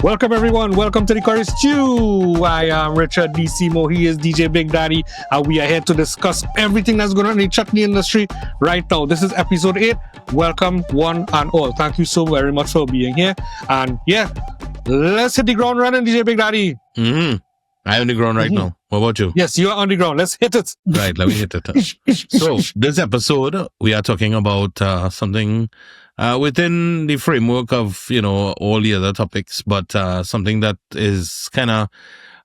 Welcome everyone. Welcome to the Curry Stew. I am Richard DeCimo. He is DJ Big Daddy, and we are here to discuss everything that's going on in the chutney industry right now. This is episode 8. Welcome one and all. Thank you so very much for being here. And yeah, let's hit the ground running, DJ Big Daddy. I'm on the ground right now. What about you? Yes, you are on the ground. Let's hit it. Right, let me hit it. So this episode, we are talking about something within the framework of, all the other topics, but something that is kind of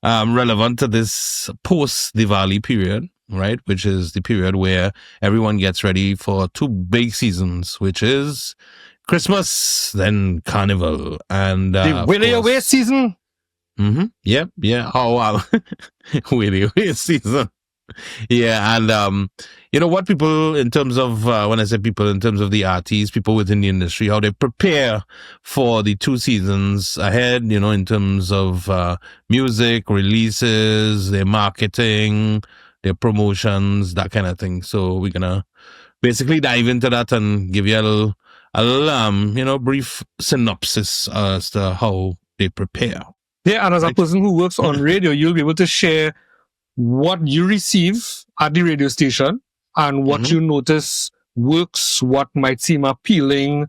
relevant to this post-Diwali period, right? Which is the period where everyone gets ready for two big seasons, which is Christmas, then Carnival. And the Willy Away season. Yeah. Oh, wow. Willy Away season. Yeah, and what people, in terms of, when I say people, in terms of the artists, people within the industry, how they prepare for the two seasons ahead, in terms of music, releases, their marketing, their promotions, that kind of thing. So we're going to basically dive into that and give you a little brief synopsis as to how they prepare. Yeah, and as a person who works on radio, you'll be able to share what you receive at the radio station and what you notice works, what might seem appealing,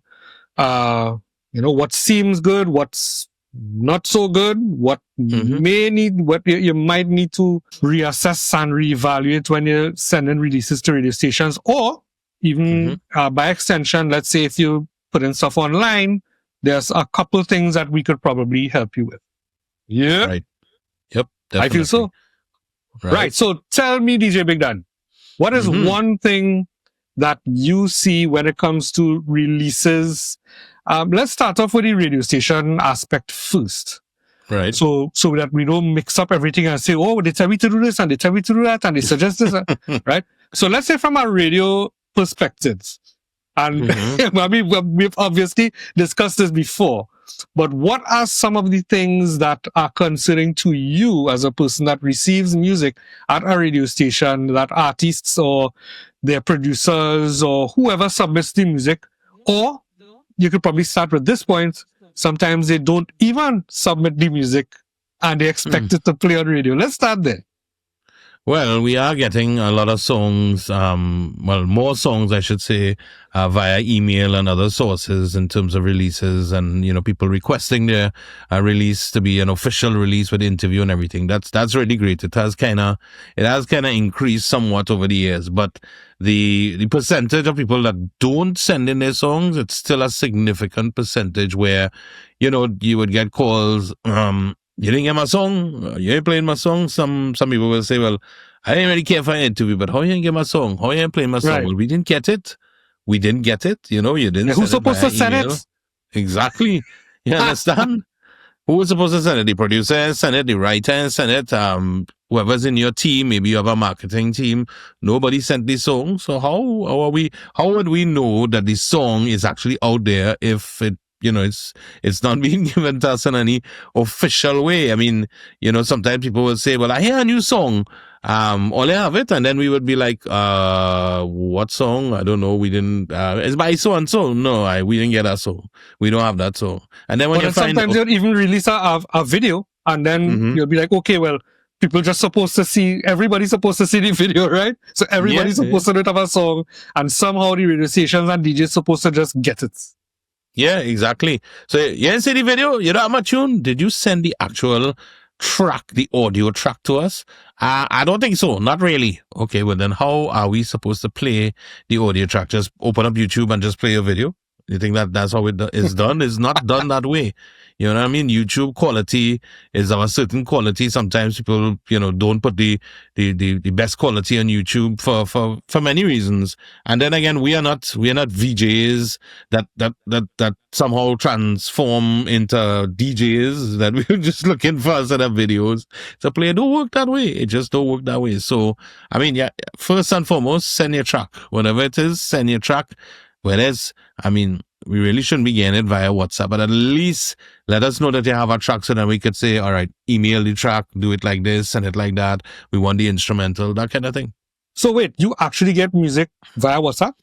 what seems good, what's not so good, what what you might need to reassess and reevaluate when you're sending releases to radio stations, or even by extension, let's say if you put in stuff online, there's a couple things that we could probably help you with. Yeah. Right. Yep. Definitely. I feel so. Right. So tell me, DJ Big Dan, what is one thing that you see when it comes to releases? Let's start off with the radio station aspect first. Right. So that we don't mix up everything and say, oh, they tell me to do this and they tell me to do that and they suggest this. Right. So let's say from a radio perspective, and I mean, we've obviously discussed this before, but what are some of the things that are concerning to you as a person that receives music at a radio station, that artists or their producers or whoever submits the music? Or you could probably start with this point. Sometimes they don't even submit the music and they expect it to play on radio. Let's start there. Well, we are getting a lot of songs, more songs, I should say, via email and other sources in terms of releases and, people requesting their release to be an official release with interview and everything. That's really great. It has kind of increased somewhat over the years, but the percentage of people that don't send in their songs, it's still a significant percentage where, you would get calls, you didn't get my song? You ain't playing my song? Some people will say, well, I didn't really care for an interview, but how you ain't get my song? How you ain't playing my song? Right. Well, we didn't get it. You didn't who's supposed to send it? Exactly. You understand? Who was supposed to send it? The producer send it, the writer send it, whoever's in your team, maybe you have a marketing team, nobody sent the song. So how would we know that the song is actually out there if it, it's not being given to us in any official way? I mean, sometimes people will say, well, I hear a new song. All I have it. And then we would be like, what song? I don't know. We didn't, it's by so and so. No, we didn't get that song. We don't have that song. And then when sometimes you'll even release a video and then you'll be like, okay, well, everybody's supposed to see the video, right? So everybody's supposed to have a song, and somehow the radio stations and DJs supposed to just get it. Yeah, exactly. So you didn't see the video? You don't have a tune? Did you send the actual track, the audio track to us? I don't think so. Not really. Okay, well then how are we supposed to play the audio track? Just open up YouTube and just play a video? You think that's how it is done? It's not done that way. You know what I mean? YouTube quality is of a certain quality. Sometimes people, don't put the best quality on YouTube for many reasons. And then again, we are not VJs that somehow transform into DJs that we're just looking for a set of videos to play. It don't work that way. It just don't work that way. So, I mean, yeah, first and foremost, send your track. Whatever it is, send your track. Whereas, I mean, we really shouldn't be getting it via WhatsApp, but at least let us know that you have a track so that we could say, all right, email the track, do it like this, send it like that. We want the instrumental, that kind of thing. So wait, you actually get music via WhatsApp?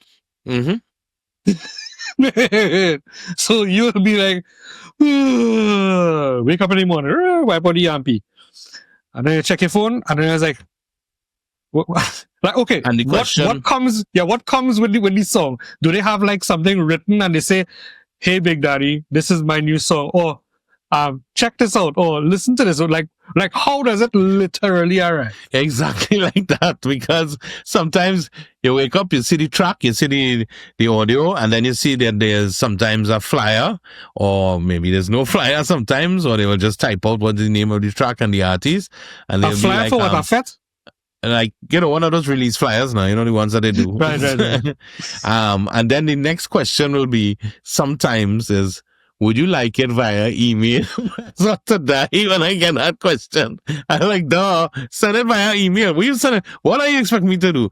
So you'll be like, we wake up in the morning, wipe out the yampy. And then you check your phone, and then it's like, like, okay, And the question, what comes with the song? Do they have like something written and they say, hey, Big Daddy, this is my new song, or check this out, or listen to this, or like how does it literally arrive? exactly like that, because sometimes you wake up, you see the track, you see the audio, and then you see that there's sometimes a flyer, or maybe there's no flyer sometimes, or they will just type out what's the name of the track and the artist, and A they'll be flyer like, for what, a fet? like, one of those release flyers now, the ones that they do. Right. And then the next question will be, sometimes is, would you like it via email? So today, when I get that question, I'm like, duh, send it via email. Will you send it? What are you expecting me to do?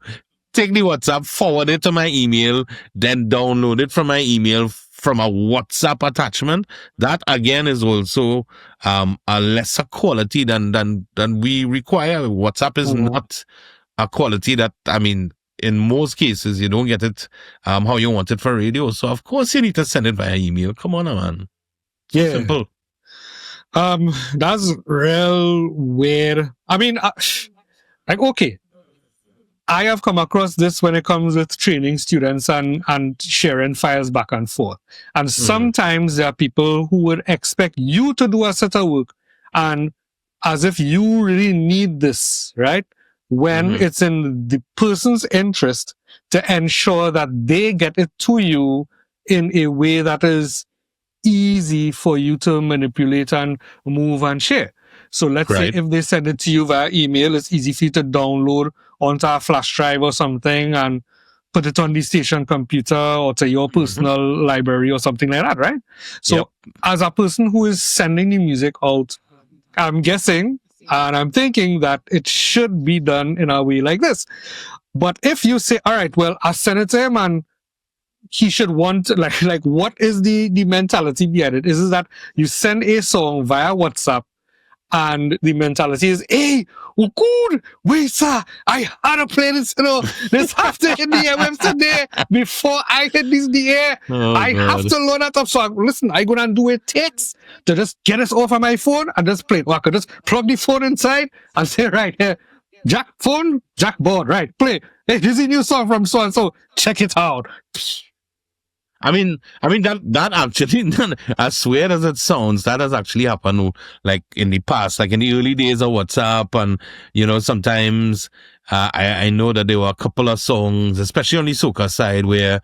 Take the WhatsApp, forward it to my email, then download it from my email from a WhatsApp attachment. That again is also a lesser quality than we require. WhatsApp is not a quality that, I mean, in most cases, you don't get it how you want it for radio. So, of course, you need to send it via email. Come on, man. Yeah. Simple. That's real weird. I mean, like, okay, I have come across this when it comes with training students and sharing files back and forth. And sometimes there are people who would expect you to do a set of work, and as if you really need this, right? When it's in the person's interest to ensure that they get it to you in a way that is easy for you to manipulate and move and share. So let's say if they send it to you via email, it's easy for you to download onto a flash drive or something and put it on the station computer or to your personal library or something like that, right? So as a person who is sending the music out, I'm guessing and I'm thinking that it should be done in a way like this. But if you say, all right, well, I sent it to him and he should want, like what is the mentality behind it? Is it that you send a song via WhatsApp and the mentality is, hey, oh, good, wait, sir, I had to play this, this have to hit the airwaves today before I hit this the air. I have to load that up. So listen, I go and do a text to just get us off of my phone and just play it. Well, I could just plug the phone inside and say, right here, jack phone, jack board, right, play. Hey, this is a new song from so and so. Check it out. I mean that actually, as weird as it sounds, that has actually happened like in the past, like in the early days of WhatsApp, and sometimes I know that there were a couple of songs, especially on the soca side, where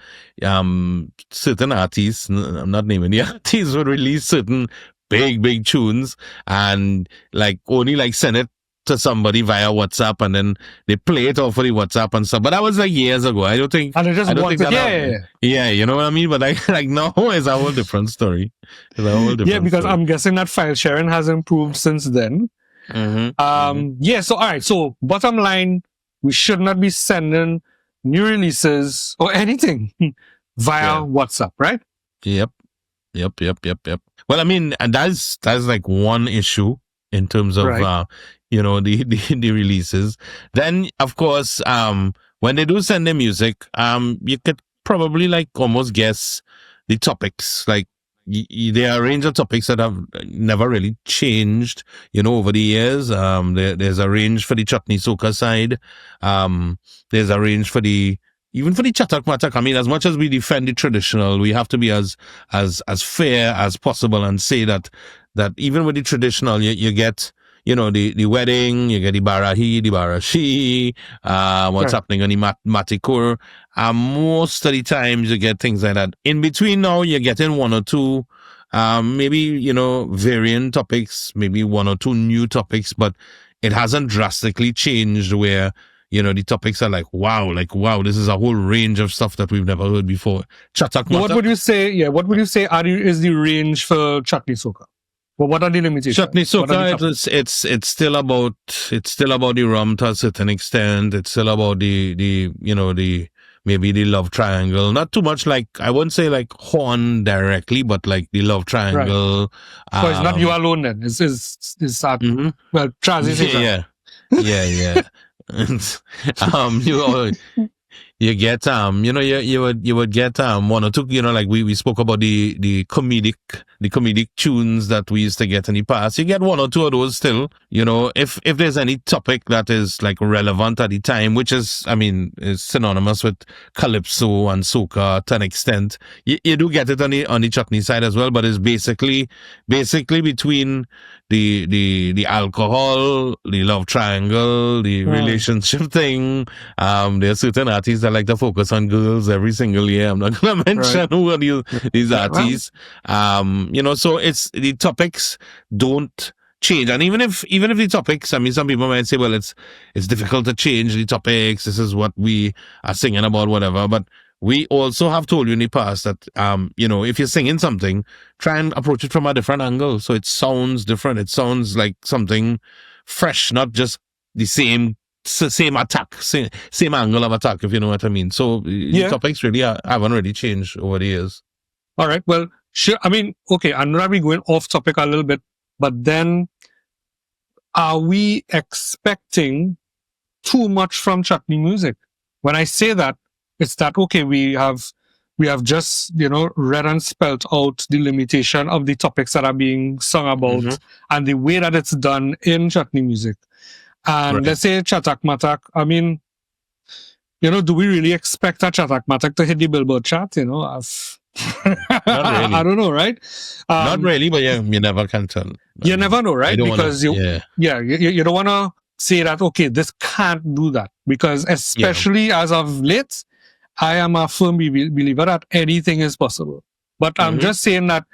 certain artists, I'm not naming the artists, would release certain big tunes and like only like send it to somebody via WhatsApp, and then they play it off for the WhatsApp and stuff. But that was like years ago. I don't think. And they just want to, yeah, you know what I mean. But like now it's a whole different story. Yeah, because I'm guessing that file sharing has improved since then. Yeah. So all right. So bottom line, we should not be sending new releases or anything via WhatsApp, right? Yep. Well, I mean, and that's like one issue in terms of the releases. Then of course, when they do send the music, you could probably like almost guess the topics. Like there are a range of topics that have never really changed, over the years. There's a range for the chutney soca side. There's a range for even for the chatak matak. I mean, as much as we defend the traditional, we have to be as fair as possible and say that even with the traditional, you get, the wedding, you get the barahi, the barashi, what's happening on the matikur. Most of the times you get things like that. In between now, you're getting one or two, maybe, variant topics, maybe one or two new topics, but it hasn't drastically changed where, the topics are like, wow, this is a whole range of stuff that we've never heard before. Chatak matak. What would you say is the range for chutney soca? Well, what are the limitations? Chutney soca, it's still about the rum to a certain extent. It's still about the maybe the love triangle. Not too much like, I wouldn't say like horn directly, but like the love triangle. Right. So it's not you alone then. It's well, transition. Yeah. You you get you would get one or two, like we spoke about the comedic tunes that we used to get in the past. You get one or two of those still, if there's any topic that is like relevant at the time, which is synonymous with calypso and soca to an extent. You do get it on the chutney side as well, but it's basically between the alcohol, the love triangle, the relationship thing. There are certain artists that like to focus on girls every single year. I'm not going to mention who are these artists. So it's the topics don't change. And even if the topics, some people might say, well, it's difficult to change the topics. This is what we are singing about, whatever. But we also have told you in the past that, if you're singing something, try and approach it from a different angle. So it sounds different. It sounds like something fresh, not just the same attack, same angle of attack, if you know what I mean. So the topics really haven't really changed over the years. All right. Well, sure. Okay, I'm not going off topic a little bit, but then are we expecting too much from chutney music? When I say that, it's that, okay, we have just, read and spelt out the limitation of the topics that are being sung about and the way that it's done in chutney music. And let's say Chatak Matak, do we really expect a Chatak Matak to hit the Billboard chart? Not really. I don't know, right? Not really, but you never can tell. You never know, right? Because you don't want to say that, okay, this can't do that. Because especially as of late, I am a firm believer that anything is possible. But I'm just saying that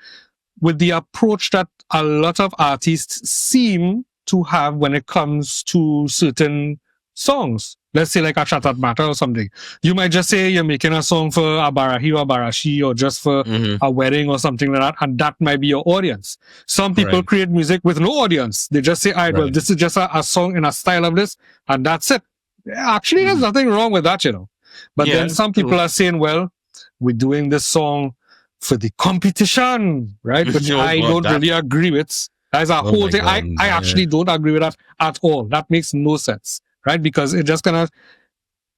with the approach that a lot of artists seem to have when it comes to certain songs, let's say like a Chatat Matter or something, you might just say you're making a song for a Barahi or a Barashi or just for a wedding or something like that, and that might be your audience. Some people create music with no audience. They just say, all right, well, this is just a song in a style of this, and that's it. Actually, there's nothing wrong with that, But then some people are saying, well, we're doing this song for the competition, right? Which I don't really agree with. As a whole thing, I actually don't agree with that at all. That makes no sense, right? Because it just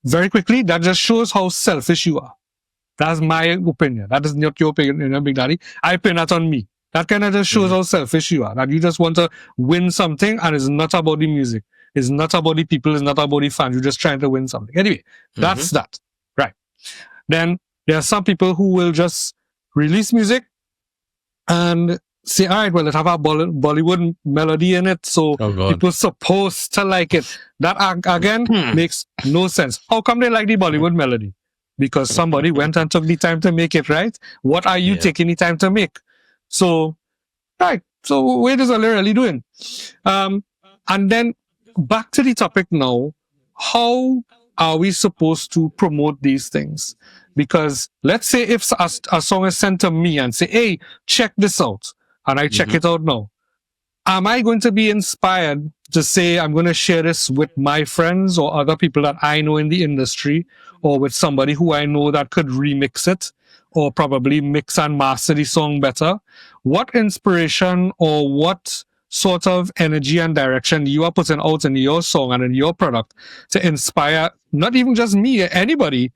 very quickly, that just shows how selfish you are. That's my opinion. That is not your opinion, Big Daddy. I pin that on me. That kind of just shows how selfish you are. That you just want to win something and it's not about the music. It's not about the people. It's not about the fans. You're just trying to win something. Anyway, that's that. Right. Then there are some people who will just release music and say, all right, well, it have a Bollywood melody in it, so people supposed to like it. That, again, makes no sense. How come they like the Bollywood melody? Because somebody went and took the time to make it, right? What are you taking the time to make? So, right. So, what is all they're really doing? And then, back to the topic now. How are we supposed to promote these things? Because let's say if a song is sent to me and say, hey, check this out. And I check it out now. Am I going to be inspired to say I'm going to share this with my friends or other people that I know in the industry, or with somebody who I know that could remix it or probably mix and master the song better? What inspiration or what sort of energy and direction you are putting out in your song and in your product to inspire not even just me, anybody,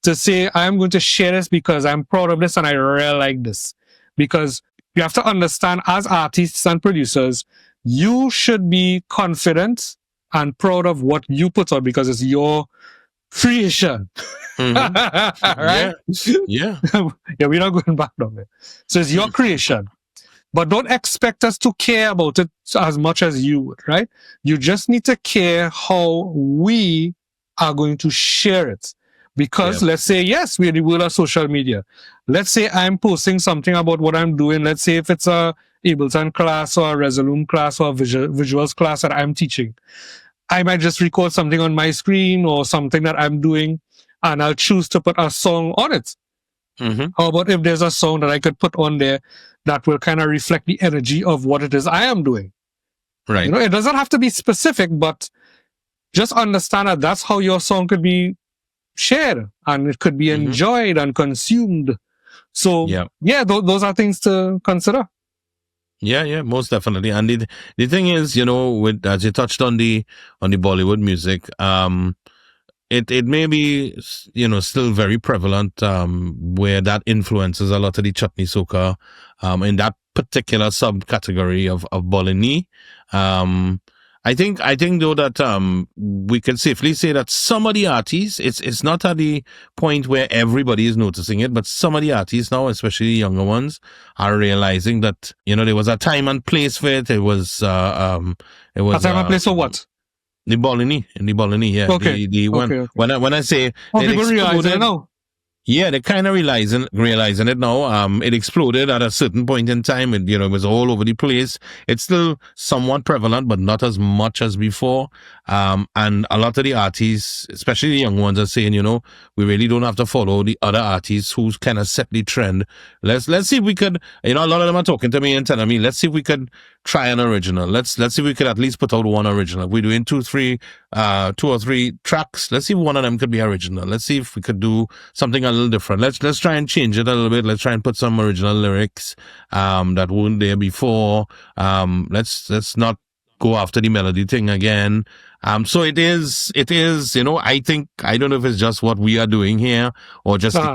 to say I'm going to share this because I'm proud of this and I really like this? Because you have to understand, as artists and producers, you should be confident and proud of what you put out because it's your creation. Right? Yeah. We're not going back down there. So it's your creation. But don't expect us to care about it as much as you would, right? You just need to care how we are going to share it. Because let's say, yes, we're the world of social media. Let's say I'm posting something about what I'm doing. Let's say if it's a Ableton class or a Resolume class or a visuals class that I'm teaching. I might just record something on my screen or something that I'm doing, and I'll choose to put a song on it. How about if there's a song that I could put on there that will kind of reflect the energy of what it is I am doing? Right. It doesn't have to be specific, but just understand that that's how your song could be shared and it could be enjoyed and consumed. So those are things to consider. Yeah, most definitely. And the thing is, with as you touched on the Bollywood music, it may be, still very prevalent, where that influences a lot of the chutney soca, in that particular subcategory of Bolini. I think though that, we can safely say that some of the artists, it's not at the point where everybody is noticing it, but some of the artists now, especially the younger ones, are realizing that, there was a time and place for it. It was, A time and place for what? The Bolini, yeah. Okay. When I say people realize it now. yeah, they're kind of realizing it now. It exploded at a certain point in time. It was all over the place. It's still somewhat prevalent, but not as much as before. And a lot of the artists, especially the young ones, are saying, we really don't have to follow the other artists who's kind of set the trend. Let's see if we could, a lot of them are talking to me and telling me, let's see if we could try an original. Let's see if we could at least put out one original. If we're doing two or three tracks, let's see if one of them could be original. Let's see if we could do something a little different. Let's try and change it a little bit. Let's try and put some original lyrics that weren't there before. Let's not go after the melody thing again. So it is, I think, I don't know if it's just what we are doing here or just the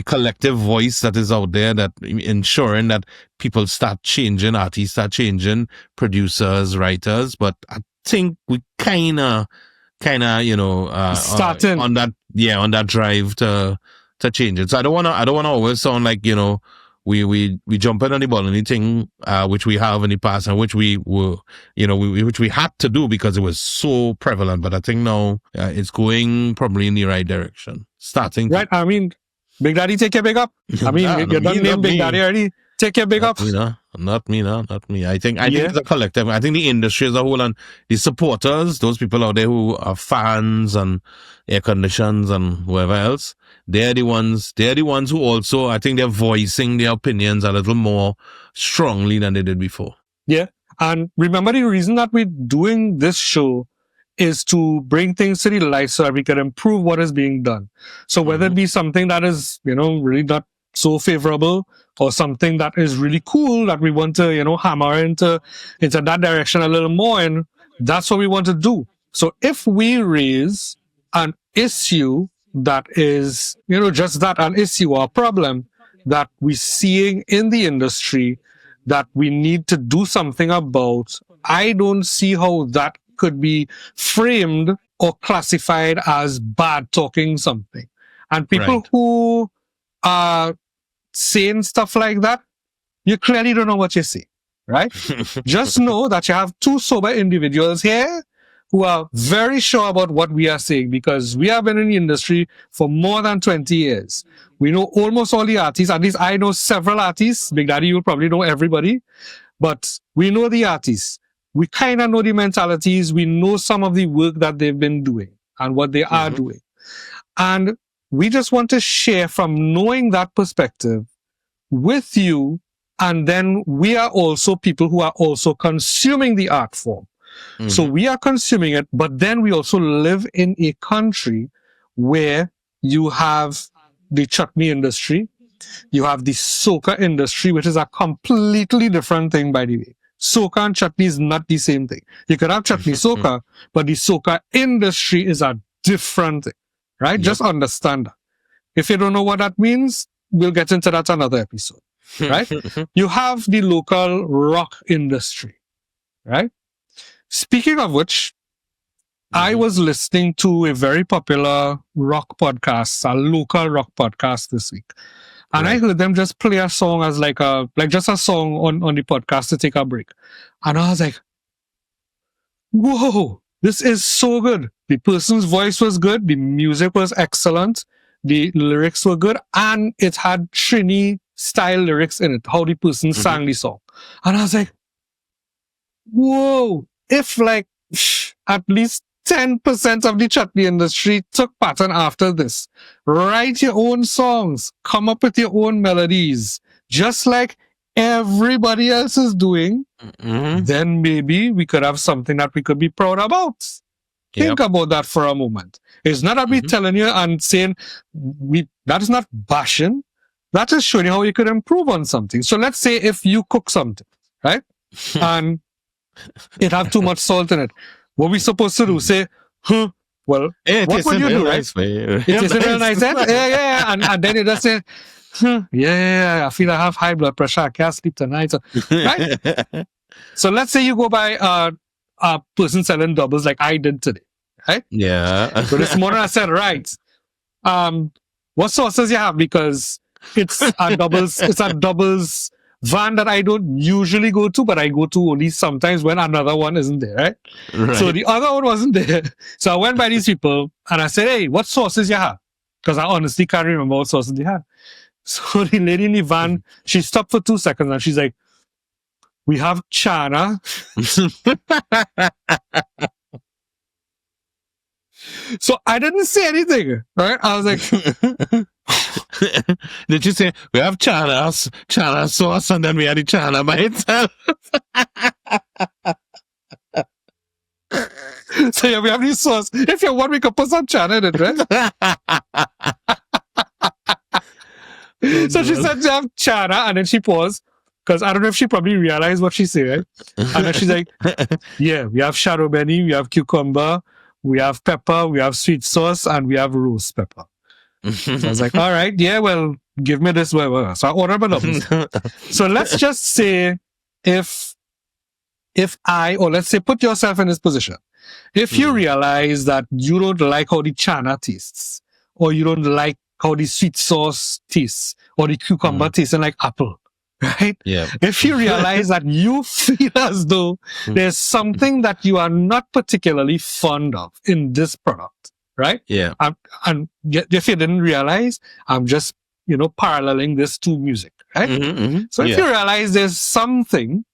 collective voice that is out there that ensuring that people start changing, artists start changing, producers, writers. But I think we kind of, starting on that drive to change it. So I don't want to always sound like, we jump in on the ball and anything, which we have in the past and which we were, which we had to do because it was so prevalent. But I think now it's going probably in the right direction. Right. I mean, Big Daddy, take your big up. I mean, you done named Big Daddy already. Take your big up. Not me. I think it's a collective. I think the industry as a whole and the supporters, those people out there who are fans and air conditions and whoever else, they're the ones who also, I think they're voicing their opinions a little more strongly than they did before. Yeah. And remember, the reason that we're doing this show is to bring things to the light so that we can improve what is being done. So whether it be something that is, really not so favorable or something that is really cool that we want to, hammer into that direction a little more, and that's what we want to do. So if we raise an issue that is, just that, an issue or a problem that we're seeing in the industry that we need to do something about, I don't see how that could be framed or classified as bad talking something. And people who are saying stuff like that, you clearly don't know what you say, right? Just know that you have two sober individuals here who are very sure about what we are saying because we have been in the industry for more than 20 years. We know almost all the artists. At least I know several artists. Big Daddy, you'll probably know everybody. But we know the artists. We kind of know the mentalities. We know some of the work that they've been doing and what they are doing. And we just want to share from knowing that perspective with you. And then we are also people who are also consuming the art form. So we are consuming it, but then we also live in a country where you have the chutney industry, you have the soca industry, which is a completely different thing, by the way. Soca and chutney is not the same thing. You could have chutney soca, but the soca industry is a different thing, right? Yep. Just understand that. If you don't know what that means, we'll get into that another episode, right? You have the local rock industry, right? Speaking of which, I was listening to a very popular rock podcast, a local rock podcast this week. And I heard them just play a song as just a song on the podcast to take a break. And I was like, whoa, this is so good. The person's voice was good. The music was excellent. The lyrics were good. And it had Trini style lyrics in it, how the person sang the song. And I was like, whoa. If at least 10% of the chutney industry took pattern after this, write your own songs, come up with your own melodies, just like everybody else is doing, then maybe we could have something that we could be proud about. Think about that for a moment. It's not that we're telling you and saying that is not bashing. That is showing you how you could improve on something. So let's say if you cook something, right? And it have too much salt in it. What we supposed to do? Say, well, It what would you do, right? nice, man. It is real nice, eh? Yeah. And then you just say, I feel I have high blood pressure. I can't sleep tonight. So, right? So let's say you go by a person selling doubles like I did today, right? Yeah. So this morning I said, right, what sauces you have? Because it's a doubles van that I don't usually go to, but I go to only sometimes when another one isn't there, right? Right. So the other one wasn't there. So I went by these people and I said, hey, what sauces you have? Because I honestly can't remember what sauces they had. So the lady in the van, she stopped for 2 seconds and she's like, we have chana. So I didn't say anything, right? I was like, did you say we have chana sauce and then we had the chana by itself? so yeah, we have this sauce. If you want, we can put some chana in it, right? So she said, you have chana, and then she paused. Because I don't know if she probably realized what she said, right? And then she's like, yeah, we have shadow benny, we have cucumber, we have pepper, we have sweet sauce, and we have roast pepper. So I was like, all right, yeah, well, give me this. Well. So I ordered my doubles. So let's just say if let's say put yourself in this position. If you realize that you don't like how the chana tastes, or you don't like how the sweet sauce tastes, or the cucumber tastes like apple, right? Yeah. If you realize that you feel as though there's something that you are not particularly fond of in this product, right? Yeah. And if you didn't realize, I'm just, paralleling this to music, right? So if you realize there's something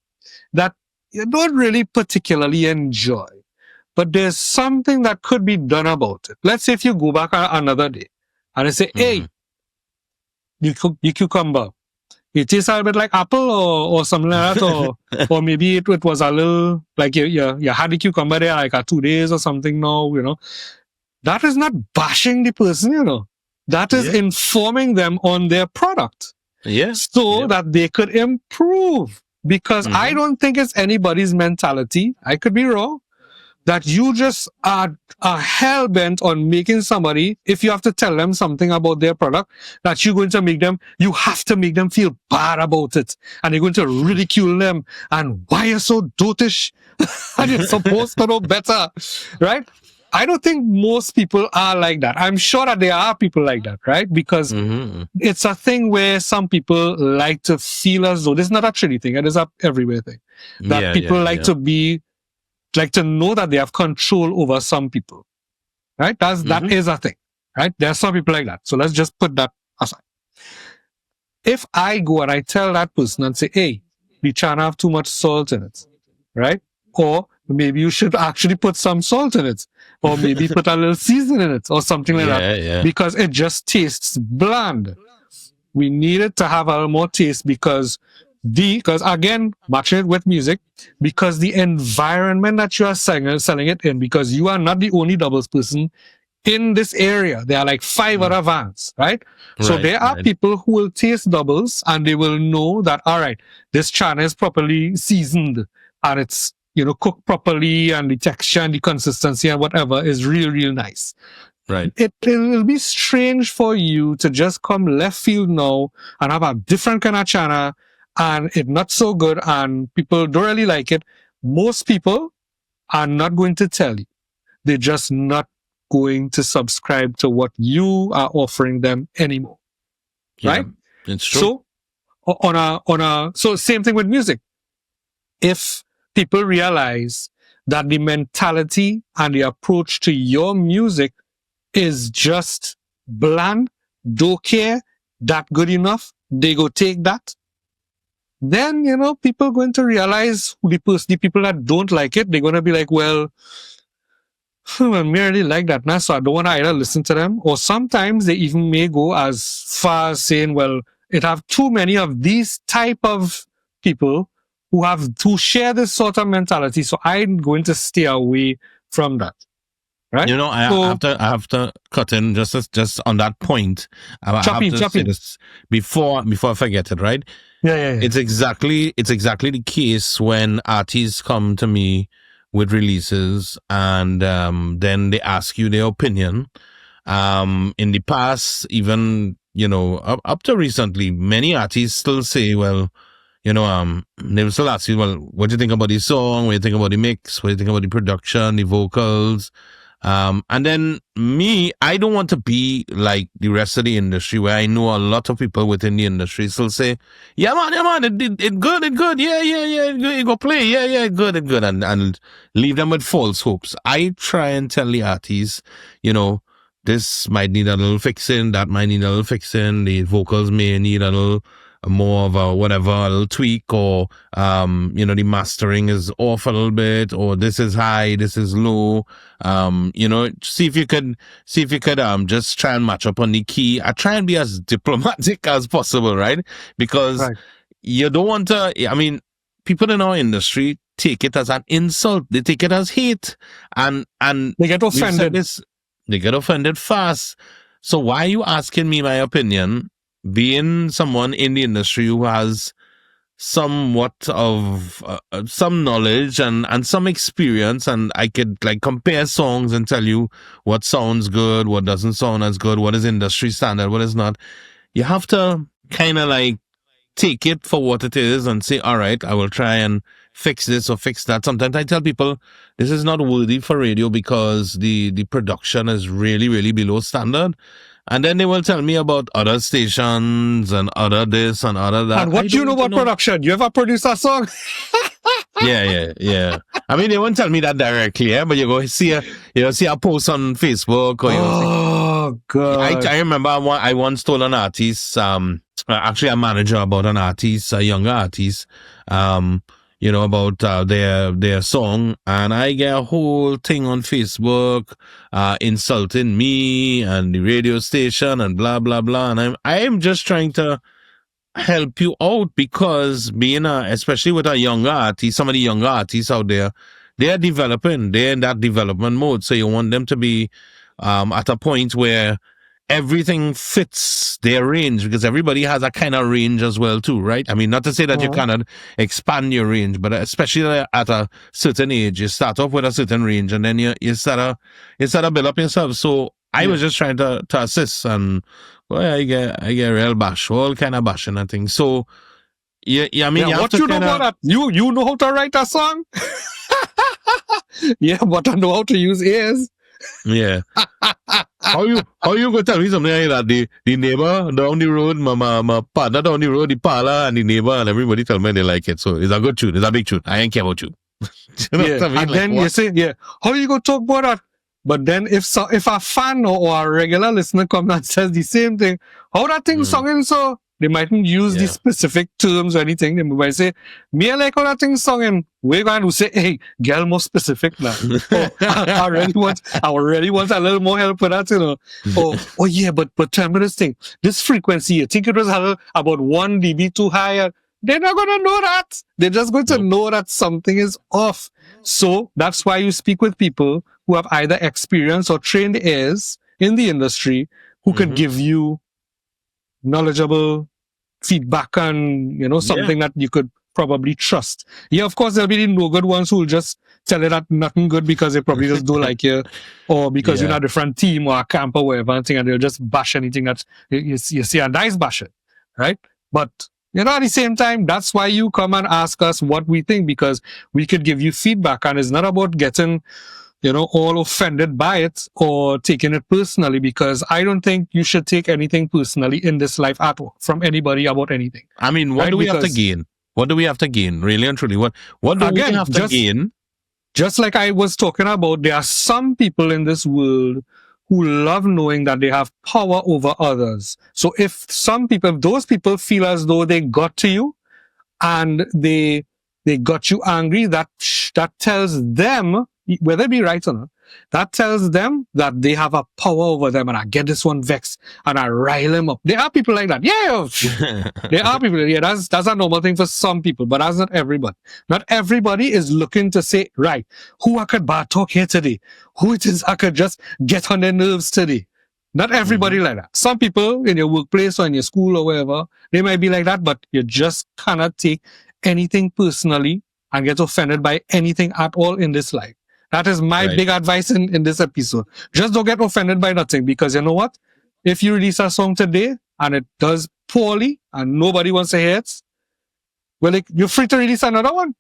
that you don't really particularly enjoy, but there's something that could be done about it. Let's say if you go back another day and I say, hey, you cucumber, it tastes a little bit like apple or something like that, or maybe it was a little like you had the cucumber there like 2 days or something now, that is not bashing the person, that is informing them on their product. So that they could improve. Because I don't think it's anybody's mentality, I could be wrong, that you just are hell-bent on making somebody, if you have to tell them something about their product, that you have to make them feel bad about it. And you're going to ridicule them. And why you're so dotish? And you're supposed to know better. Right? I don't think most people are like that. I'm sure that there are people like that, right? Because it's a thing where some people like to feel as though, this is not a Trinity thing, it is a everywhere thing. That people like to know that they have control over some people. Right? That is a thing. Right? There are some people like that. So let's just put that aside. If I go and I tell that person and say, hey, the chana have too much salt in it, right? Or maybe you should actually put some salt in it. Or maybe put a little seasoning in it or something like that. Because it just tastes bland. We need it to have a little more taste because again, matching it with music, because the environment that you are selling it in, because you are not the only doubles person in this area. There are like 5 other vans, right? So there are people who will taste doubles and they will know that, all right, this chana is properly seasoned and it's, cooked properly and the texture and the consistency and whatever is real, real nice. Right. It will be strange for you to just come left field now and have a different kind of chana and it's not so good and people don't really like it. Most people are not going to tell you. They're just not going to subscribe to what you are offering them anymore. Right? It's true. So so same thing with music. If people realize that the mentality and the approach to your music is just bland, don't care, that good enough, they go take that. Then, people are going to realize the people that don't like it, they're going to be like, well, I really like that now, so I don't want to either listen to them. Or sometimes they even may go as far as saying, well, it have too many of these type of people who share this sort of mentality, so I'm going to stay away from that. Right? I have to cut in just on that point. I have to say this before I forget it, right? Yeah. It's exactly the case when artists come to me with releases, and then they ask you their opinion. In the past, even, up to recently, many artists still say, well, they will still ask you, well, what do you think about the song? What do you think about the mix? What do you think about the production, the vocals? And then me, I don't want to be like the rest of the industry, where I know a lot of people within the industry still say, yeah, man, it good, yeah, it go play, yeah, it good, and leave them with false hopes. I try and tell the artists, this might need a little fixing, that might need a little fixing, the vocals may need a little more of a whatever, a little tweak, or the mastering is off a little bit, or this is high, this is low. See if you could just try and match up on the key. I try and be as diplomatic as possible, right? Because you don't want to, people in our industry take it as an insult, they take it as hate, and they get offended. They get offended fast. So why are you asking me my opinion, being someone in the industry who has somewhat of some knowledge and some experience, and I could like compare songs and tell you what sounds good, what doesn't sound as good, what is industry standard, what is not. You have to kind of like take it for what it is and say, all right, I will try and fix this or fix that. Sometimes I tell people this is not worthy for radio because the production is really, really below standard. And then they will tell me about other stations and other this and other that. And what do you know about production? You ever produced a song? Yeah. I mean, they won't tell me that directly, but you go see a post on Facebook, or God. I remember I once told an artist, actually a manager, about an artist, a younger artist, about their song, and I get a whole thing on Facebook insulting me and the radio station and blah blah blah, and I'm just trying to help you out, because being especially with a younger artist, some of the younger artists out there, they're developing, they're in that development mode, so you want them to be at a point where everything fits their range, because everybody has a kind of range as well too, right? I mean, not to say that you cannot expand your range, but especially at a certain age, you start off with a certain range, and then you start to build up yourself. So I was just trying to assist, and I get real bash, all kind of bashing and things. So I mean, what you know about that? You know how to write a song? Yeah, but I know how to use ears. Yeah. How you gonna tell me something like that? The neighbor down the road, my partner down the road, the parlor and the neighbor and everybody tell me they like it. So it's a good tune. It's a big tune. I ain't care about you. You know what I mean? And then you say, how you gonna talk about that? But then if a fan or a regular listener comes and says the same thing, how that thing songing, so they mightn't use the specific terms or anything. They might say, me I like how that thing songing. We're going to say, hey, get more specific now. I really want a little more help with that, Oh yeah, but tell me this thing. This frequency, you think it was about 1 dB too high? They're not going to know that. They're just going to know that something is off. So that's why you speak with people who have either experience or trained ears in the industry who can give you knowledgeable feedback and, something that you could probably trust. Yeah, of course, there'll be the no good ones who will just tell you that nothing good because they probably just don't like you, or because you're in a different team or a camp or whatever, and they'll just bash anything that you see a nice bash it, right? But, at the same time, that's why you come and ask us what we think, because we could give you feedback, and it's not about getting all offended by it or taking it personally, because I don't think you should take anything personally in this life at all from anybody about anything. I mean, what do we have to gain? What do we have to gain, really and truly? What do we have to gain? Just like I was talking about, there are some people in this world who love knowing that they have power over others. So if those people feel as though they got to you and they got you angry, that tells them, whether it be right or not, that tells them that they have a power over them, and I get this one vexed and I rile him up. There are people like that. Yeah. There are people. Yeah, that's a normal thing for some people, but that's not everybody. Not everybody is looking to say, right, who I could talk here today? Who it is I could just get on their nerves today? Not everybody like that. Some people in your workplace or in your school or wherever, they might be like that, but you just cannot take anything personally and get offended by anything at all in this life. That is my big advice in this episode. Just don't get offended by nothing, because you know what? If you release a song today and it does poorly and nobody wants to hear it, well, like, you're free to release another one.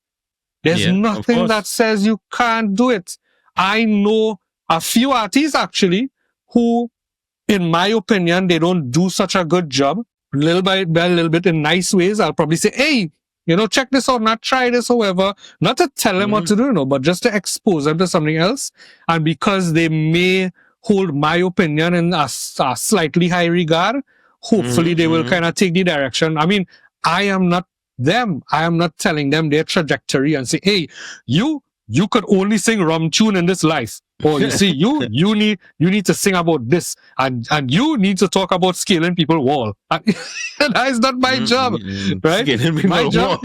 There's nothing that says you can't do it. I know a few artists actually who, in my opinion, they don't do such a good job. Little by little bit in nice ways, I'll probably say, hey, check this out, not try this, however, not to tell them what to do, but just to expose them to something else. And because they may hold my opinion in a slightly high regard, hopefully they will kind of take the direction. I mean, I am not them. I am not telling them their trajectory and say, hey, you could only sing rum tune in this life. Or you see, you need to sing about this, and you need to talk about scaling people wall. That is not my job, right? My job.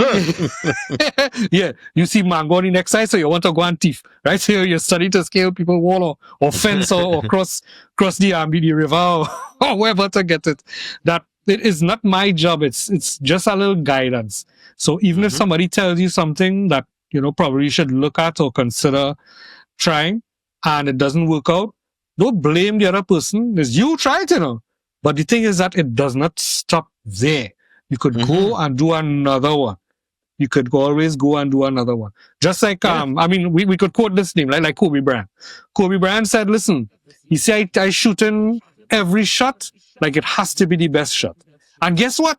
Yeah, you see mango on the next side, so you want to go and thief, right? So you study to scale people wall or fence or cross the river or wherever to get it. That it is not my job. It's just a little guidance. So even if somebody tells you something that probably you should look at or consider trying, and it doesn't work out, don't blame the other person. It's you tried, But the thing is that it does not stop there. You could go and do another one. You could always go and do another one. Just like, I mean, we could quote this name, like Kobe Bryant. Kobe Bryant said, listen, he said, I shoot in every shot like it has to be the best shot. And guess what?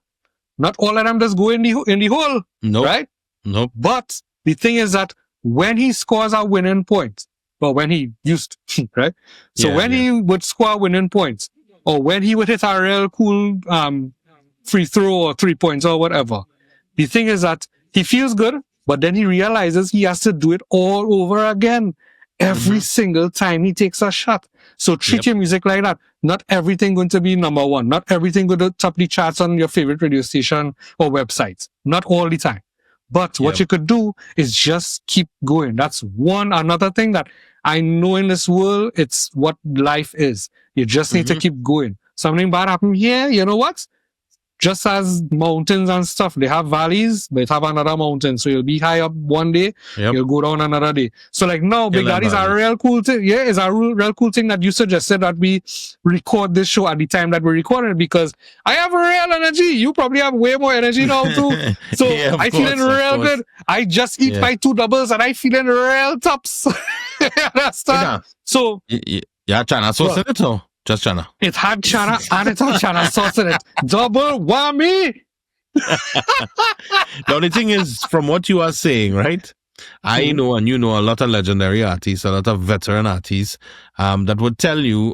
Not all of them just go in the hole, right? Nope. But the thing is that when he scores a winning point, or when he used to, right? So when he would score winning points, or when he would hit a real cool free throw or 3 points or whatever, the thing is that he feels good, but then he realizes he has to do it all over again every single time he takes a shot. So treat your music like that. Not everything going to be number one. Not everything going to top the charts on your favorite radio station or websites. Not all the time. But what you could do is just keep going. That's another thing that I know in this world, it's what life is. You just need to keep going. Something bad happened here, you know what? Just as mountains and stuff, they have valleys, but it have another mountain. So you'll be high up one day, you'll go down another day. So like now, Big Daddy is a real cool thing. Yeah, it's a real cool thing that you suggested that we record this show at the time that we recorded it, because I have real energy. You probably have way more energy now too. So I feeling real good. I just eat my 2 doubles and I feeling real tops. Understand? So China sauce in it or just China? It had China and it had China sauce in it. Double whammy. The only thing is, from what you are saying, right? I know, and you know, a lot of legendary artists, a lot of veteran artists, that would tell you,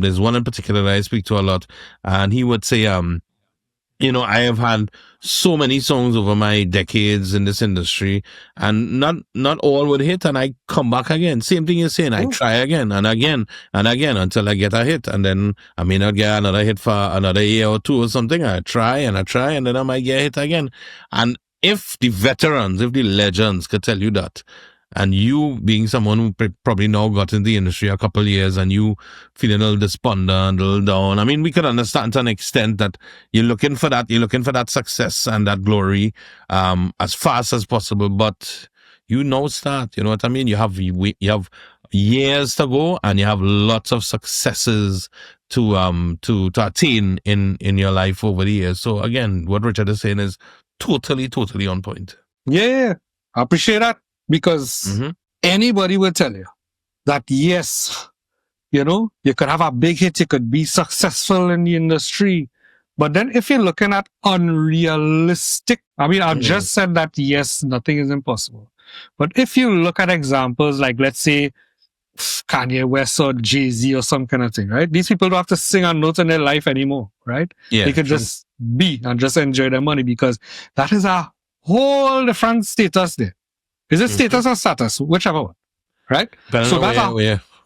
there's one in particular that I speak to a lot, and he would say, I have had so many songs over my decades in this industry, and not all would hit, and I come back again. Same thing you're saying. I try again and again and again until I get a hit, and then I may not get another hit for another year or two or something. I try, and then I might get a hit again. And if the veterans, if the legends could tell you that, and you being someone who probably now got in the industry a couple of years and you feeling a little despondent, a little down, I mean, we could understand to an extent that you're looking for that success and that glory as fast as possible, but start, you know what I mean? You have years to go, and you have lots of successes to attain in your life over the years. So again, what Richard is saying is totally on point. Yeah, I appreciate that. Because anybody will tell you that, yes, you could have a big hit, you could be successful in the industry. But then if you're looking at unrealistic, I mean, I've just said that, yes, nothing is impossible. But if you look at examples like, let's say, Kanye West or Jay-Z or some kind of thing, right? These people don't have to sing a note in their life anymore, right? Yeah, they could just be and just enjoy their money, because that is a whole different status there. Is it status or status? Whichever one, right? So that's a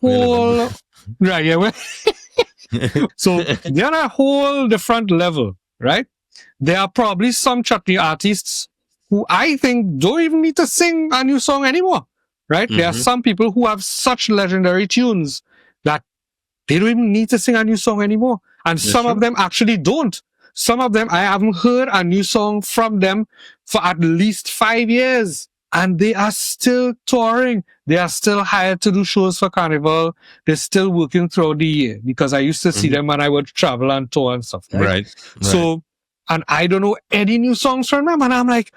whole, right? Yeah. So they're on a whole different level, right? There are probably some chutney artists who I think don't even need to sing a new song anymore, right? There are some people who have such legendary tunes that they don't even need to sing a new song anymore. And some of them actually don't. Some of them, I haven't heard a new song from them for at least 5 years. and they are still touring. They are still hired to do shows for Carnival. They're still working throughout the year because I used to see them when I would travel and tour and stuff, right? Right. So, and I don't know any new songs from them. And I'm like,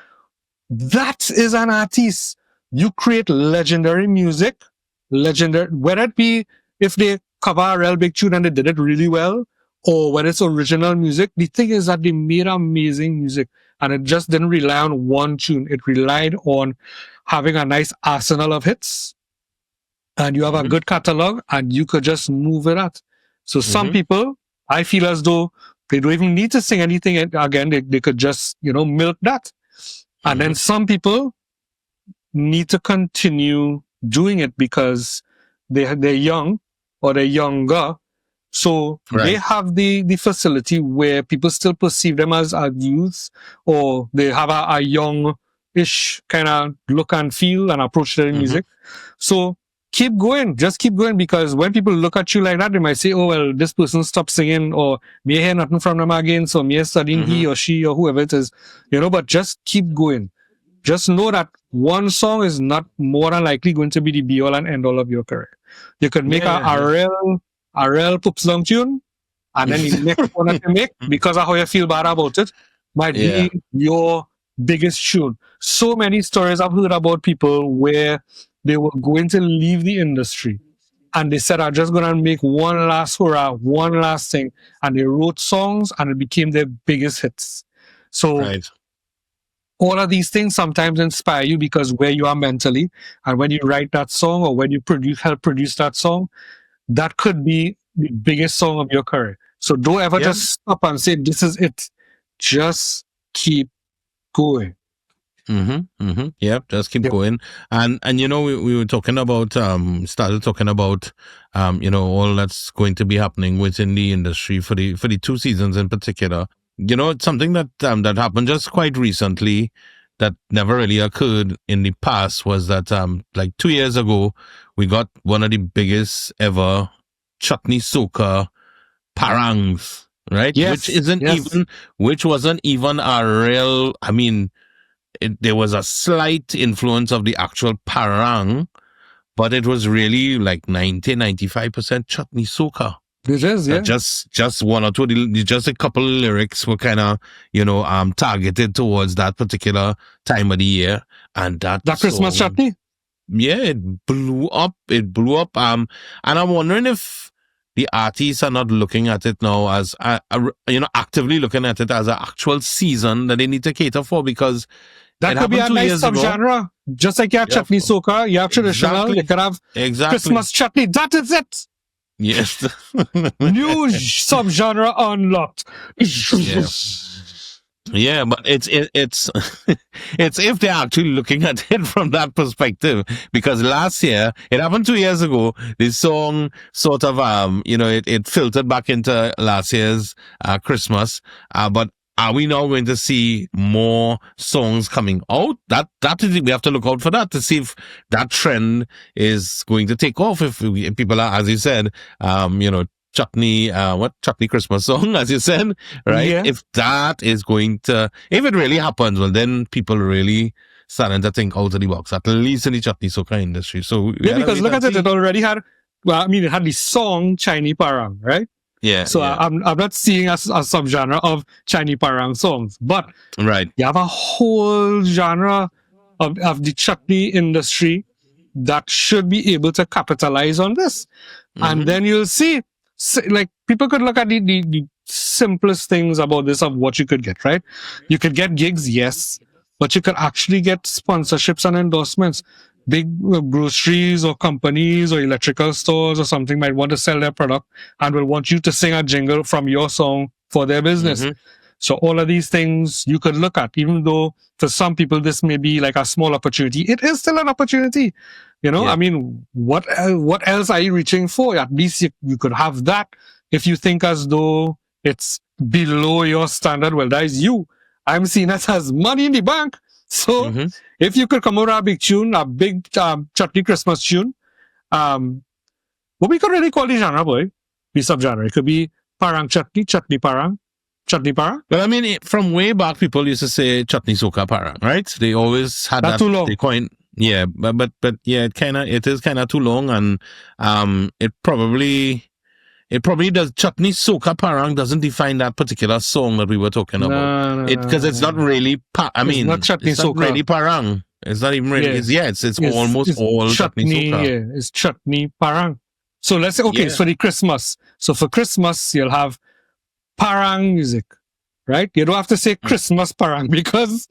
that is an artist. You create legendary music, whether it be if they cover a real big tune and they did it really well, or whether it's original music. The thing is that they made amazing music and it just didn't rely on one tune. It relied on having a nice arsenal of hits and you have a good catalog and you could just move it out. So some people, I feel as though they don't even need to sing anything again. They could just, milk that. And then some people need to continue doing it because they're young or they're younger. So they have the facility where people still perceive them as youths, or they have a young-ish kind of look and feel and approach to their music. So keep going, just keep going, because when people look at you like that, they might say, oh, well, this person stopped singing, or me hear nothing from them again, so me studying he or she or whoever it is, but just keep going. Just know that one song is not more than likely going to be the be-all and end-all of your career. You could make a real poop song tune, and then the next one that you make, because of how you feel bad about it, might be your biggest tune. So many stories I've heard about people where they were going to leave the industry, and they said, I'm just going to make one last hurrah, one last thing. And they wrote songs, and it became their biggest hits. So all of these things sometimes inspire you because where you are mentally, and when you write that song or when you help produce that song, that could be the biggest song of your career. So don't ever just stop and say, this is it. Just keep going. Yep, just keep going. And we were talking about started talking about all that's going to be happening within the industry for the 2 seasons in particular. It's something that that happened just quite recently that never really occurred in the past was that like 2 years ago we got one of the biggest ever chutney soca parangs, right? Yes, which wasn't even a real, there was a slight influence of the actual parang, but it was really like 95% chutney soca. It is, Just one or two, just a couple of lyrics were kind of, targeted towards that particular time of the year. And that Christmas chutney? Yeah, it blew up. And I'm wondering if the artists are not looking at it now as, actively looking at it as an actual season that they need to cater for, because that could be a nice subgenre. Just like you have chutney soca, you have traditional, you could have Christmas chutney. That is it. Yes. New subgenre unlocked. Yeah, but it's it's if they're actually looking at it from that perspective, because last year, it happened 2 years ago, this song sort of it filtered back into last year's Christmas, but are we now going to see more songs coming out? That is, we have to look out for that to see if that trend is going to take off. If people are, as you said, chutney Christmas song, as you said, right? Yeah. If that is going to, if it really happens, well, then people really starting to think out of the box, at least in the chutney soca industry. So because look at it, it already had. Well, it had the song Chinese Parang, right? Yeah. So I'm not seeing a subgenre of Chinese Parang songs, but you have a whole genre of the chutney industry that should be able to capitalize on this. And then you'll see, like, people could look at the simplest things about this of what you could get, right? You could get gigs, yes, but you could actually get sponsorships and endorsements. Big groceries or companies or electrical stores or something might want to sell their product and will want you to sing a jingle from your song for their business. So all of these things you could look at, even though for some people this may be like a small opportunity, it is still an opportunity. What else are you reaching for? At least you could have that. If you think as though it's below your standard, well, that is you. I'm seeing that as money in the bank. So if you could come out with a big tune, a big chutney Christmas tune, what we could really call the genre, boy, the subgenre. It could be parang chutney, chutney parang. Chutney parang? Well, I mean, from way back, people used to say chutney soca parang, right? They always had That's that. too long. They coined, yeah, but yeah, it is kind of too long, and it probably does. Chutney soca parang doesn't define that particular song that we were talking about. Because it's not really. It's not chutney it's not soca. really parang. It's not even really. Yeah. It's almost all chutney soca. Yeah, it's chutney parang. So let's say, okay, so the Christmas. So for Christmas, you'll have parang music, right? You don't have to say Christmas parang because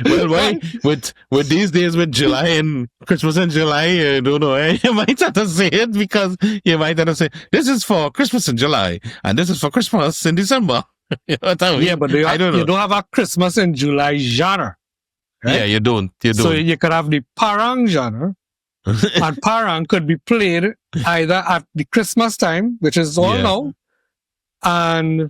well, why with these days with July and Christmas in July, you don't know. You might have to say it because you might have to say this is for Christmas in July and this is for Christmas in December. You know what I mean? Yeah, but you don't have a Christmas in July genre. Right? Yeah, you don't. So you could have the parang genre. And parang could be played either at the Christmas time, which is all now, and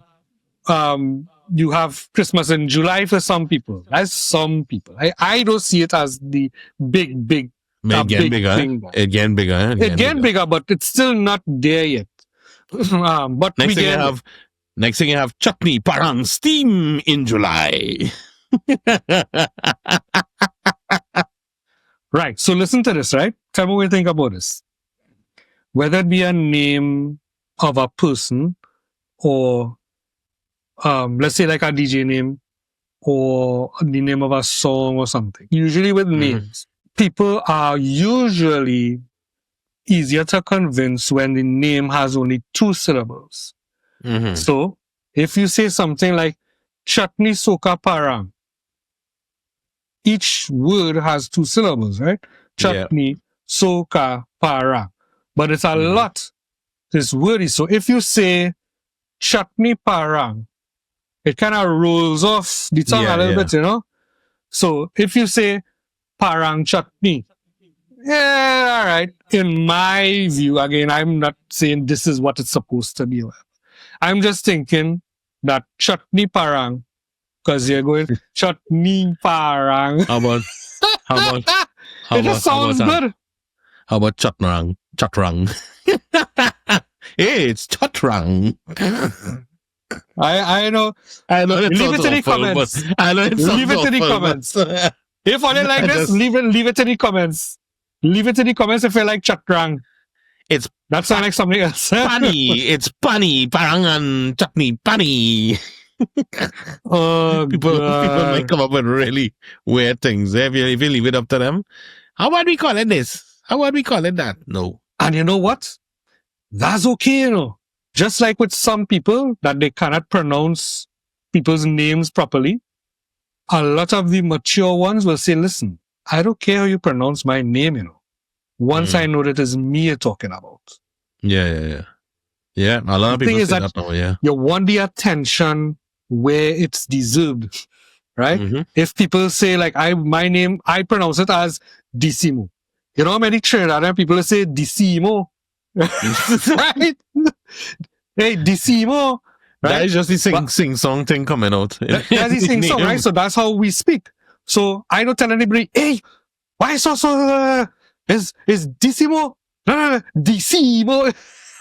you have Christmas in July for some people. That's some people. I don't see it as the big bigger. thing. Again bigger, but it's still not there yet. But next thing you have chutney parang steam in July. Right. So listen to this, right? Tell me what you think about this. Whether it be a name of a person or let's say like a DJ name or the name of a song or something. Usually with names, people are usually easier to convince when the name has only 2 syllables. So if you say something like chutney soca parang, each word has 2 syllables, right? Chutney, soca, parang. But it's a lot. This word is, so if you say chutney parang, it kind of rolls off the tongue a little bit, you know? So if you say parang chutney, yeah, all right. In my view, again, I'm not saying this is what it's supposed to be. I'm just thinking that chutney parang, because you're going chutney parang. How about it just sounds good. How about chatrang? Hey, it's chatrang. I know. Leave it in the comments. Leave it in the comments. If you like this, leave it in the comments. Leave it in the comments if you like chatrang. That sounds like something else. Pani. It's pani, parang and chutney, pani. People might come up with really weird things. If you leave it up to them, how about we call it this? How about we call it that? No. And you know what? That's okay, you know. Just like with some people that they cannot pronounce people's names properly, a lot of the mature ones will say, listen, I don't care how you pronounce my name, you know. Once I know that it's me you're talking about. Yeah. Yeah, a lot of people say that now, yeah. You want the attention where it's deserved, right? If people say like my name, I pronounce it as Dissimo. You know how many Trinidadian people say Dissimo? Right? Hey, Dissimo. Right? That is just the sing-song thing coming out. That's the sing-song, right? So that's how we speak. So I don't tell anybody, hey, why is Dissimo? No, Dissimo.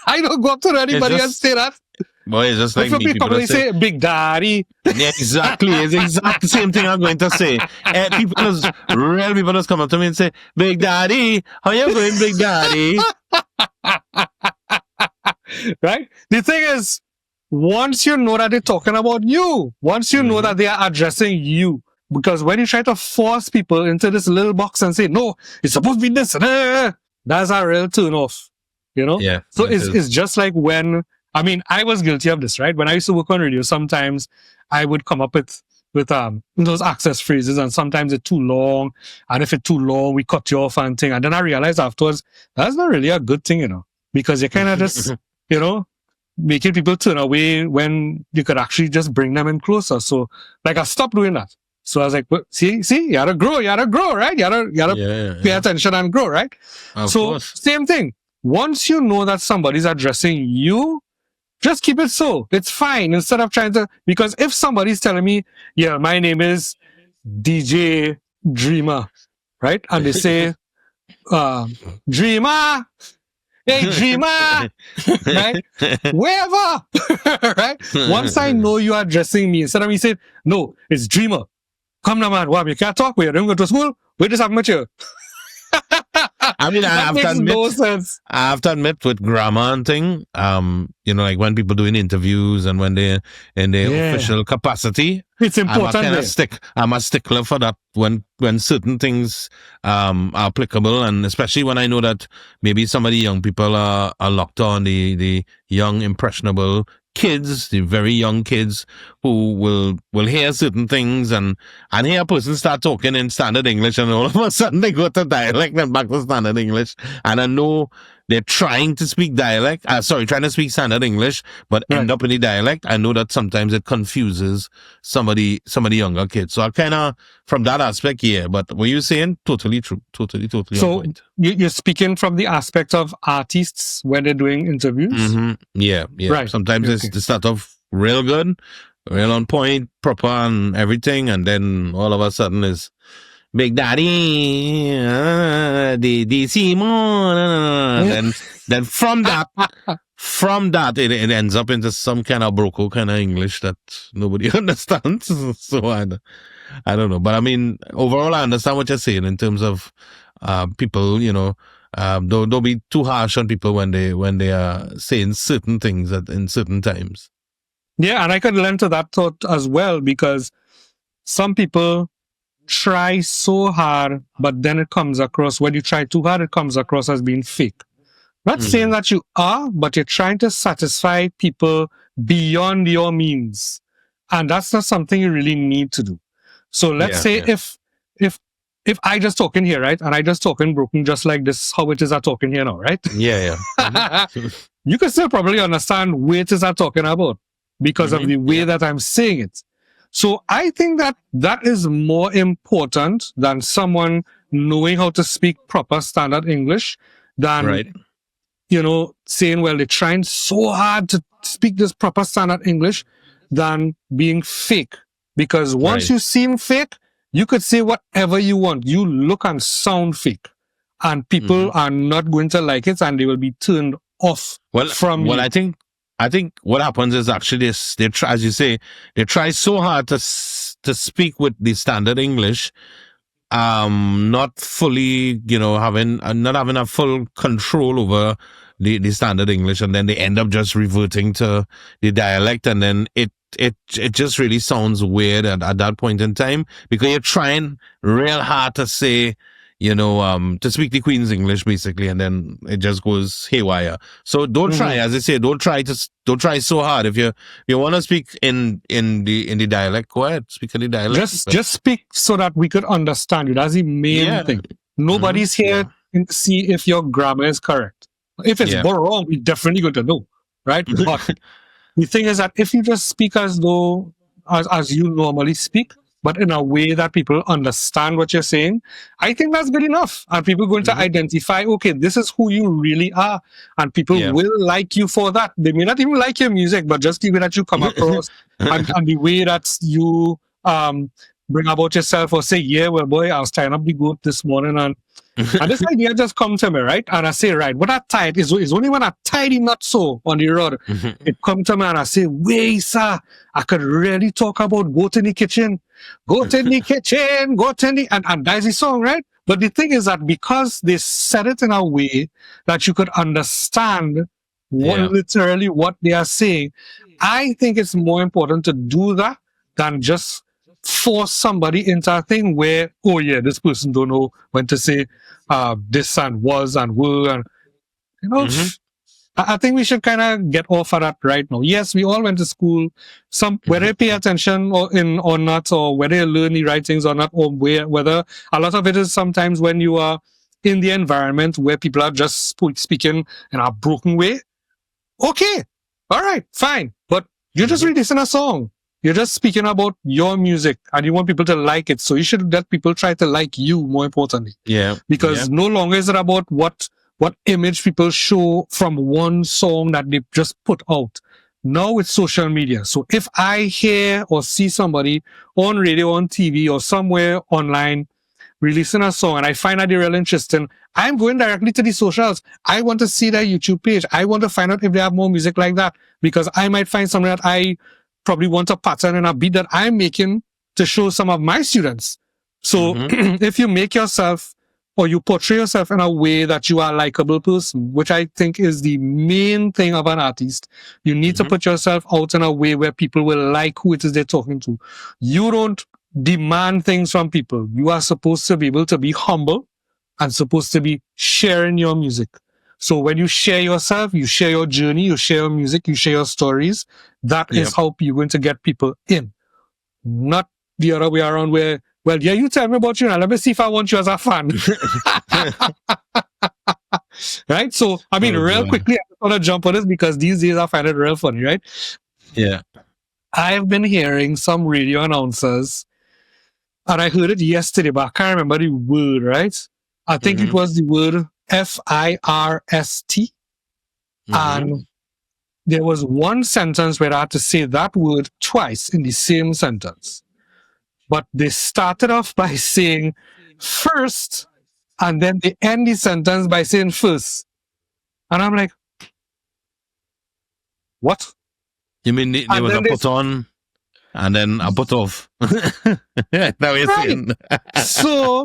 I don't go up to anybody and say that. Boy, it's just like me. People say Big Daddy. Yeah, exactly. It's exactly the same thing I'm going to say. Real people just come up to me and say, Big Daddy, how you going, Big Daddy? Right? The thing is, once you know that they're talking about you, once you know that they are addressing you, because when you try to force people into this little box and say, no, it's supposed to be this, that's a real turn off. You know? Yeah. So it's just like when, I mean, I was guilty of this, right? When I used to work on radio, sometimes I would come up with those access phrases, and sometimes it's too long. And if it's too long, we cut you off and thing. And then I realized afterwards, that's not really a good thing, you know, because you kind of just, you know, making people turn away when you could actually just bring them in closer. So like I stopped doing that. So I was like, well, see, you gotta grow, right? You gotta pay attention and grow, right? Of course. Same thing. Once you know that somebody's addressing you, just keep it so. It's fine. Instead of trying to, because if somebody's telling me, yeah, my name is DJ Dreamer, right? And they say, Dreamer, Hey, dreamer, right? Wherever, right? Once I know you are addressing me, instead of me saying, no, it's dreamer. Come now, man. Wow, you can't talk. We don't go to school. We just have mature. I mean, That makes no sense. I have to admit with grammar and thing, like when people doing interviews and when they're in their official capacity, it's important. I'm a stickler for that when certain things are applicable, and especially when I know that maybe some of the young people are locked on, the young impressionable kids, the very young kids who will hear certain things and hear a person start talking in standard English and all of a sudden they go to dialect and back to standard English, and I know they're trying to speak trying to speak standard English, but end up in the dialect. I know that sometimes it confuses some of the younger kids. So I kind of, from that aspect, yeah. But what you're saying, totally true. Totally so on point. You're speaking from the aspect of artists when they're doing interviews? Mm-hmm. Yeah. Right. Sometimes it's the start off real good, real on point, proper and everything, and then all of a sudden is Big Daddy, the Simon, then from that, it ends up into some kind of broco kind of English that nobody understands. So I don't know, but I mean, overall, I understand what you're saying in terms of people. Don't be too harsh on people when they are saying certain things in certain times. Yeah, and I could lend to that thought as well, because some people try so hard, but then it comes across, when you try too hard, it comes across as being fake. Not saying that you are, but you're trying to satisfy people beyond your means. And that's not something you really need to do. So let's say if I just talk in here, right? And I just talk in broken, just like this, how it is I talking here now, right? Yeah. You can still probably understand what it is I'm talking about because of the way that I'm saying it. So I think that is more important than someone knowing how to speak proper standard English than, saying, well, they're trying so hard to speak this proper standard English than being fake. Because once you seem fake, you could say whatever you want. You look and sound fake. And people are not going to like it, and they will be turned off from you. Well, I think what happens is actually they try, as you say, they try so hard to speak with the standard English, not fully, not having a full control over the standard English, and then they end up just reverting to the dialect, and then it just really sounds weird at that point in time, because you're trying real hard to say, to speak the Queen's English basically, and then it just goes haywire. So don't try, as I say, don't try so hard. If you want to speak in the dialect, go ahead, speak in the dialect. Just speak so that we could understand you. That's the main thing. Nobody's here to see if your grammar is correct. If it's wrong, we're definitely going to know, right? But the thing is that if you just speak as though as you normally speak, but in a way that people understand what you're saying, I think that's good enough. And people are going to identify, okay, this is who you really are. And people will like you for that. They may not even like your music, but just the way that you come across and the way that you bring about yourself, or say, yeah, well, boy, I was tying up the goat this morning, and this idea just come to me, right? And I say, right, what I tied is only when I tied him not so on the road, it come to me and I say, wait, sir, I could really talk about goat in the kitchen. Goat in the kitchen, goat in the... And that's the song, right? But the thing is that because they said it in a way that you could understand literally what they are saying, I think it's more important to do that than just force somebody into a thing where, oh yeah, this person don't know when to say this and was and were, and I think we should kind of get off of that right now. Yes, we all went to school. Whether you pay attention or not, or whether you learn the right things or not, or whether a lot of it is sometimes when you are in the environment where people are just speaking in a broken way. Okay, all right, fine, but you're just releasing a song. You're just speaking about your music and you want people to like it. So you should let people try to like you, more importantly. Yeah. Because no longer is it about what image people show from one song that they just put out. Now it's social media. So if I hear or see somebody on radio, on TV, or somewhere online releasing a song and I find that they're really interesting, I'm going directly to the socials. I want to see their YouTube page. I want to find out if they have more music like that, because I might find something that I probably want a pattern and a beat that I'm making to show some of my students. So if you make yourself, or you portray yourself in a way that you are a likable person, which I think is the main thing of an artist, you need to put yourself out in a way where people will like who it is they're talking to. You don't demand things from people. You are supposed to be able to be humble and supposed to be sharing your music. So when you share yourself, you share your journey, you share your music, you share your stories, that is how you're going to get people in. Not the other way around where, well, yeah, you tell me about you now. Let me see if I want you as a fan. Right? So, I mean, quickly, I want to jump on this because these days I find it real funny, right? Yeah. I've been hearing some radio announcers, and I heard it yesterday, but I can't remember the word, right? I think it was the word FIRST. And there was one sentence where I had to say that word twice in the same sentence. But they started off by saying first, and then they end the sentence by saying first. And I'm like, what? You mean there was a put on and then a put off? That was saying. So,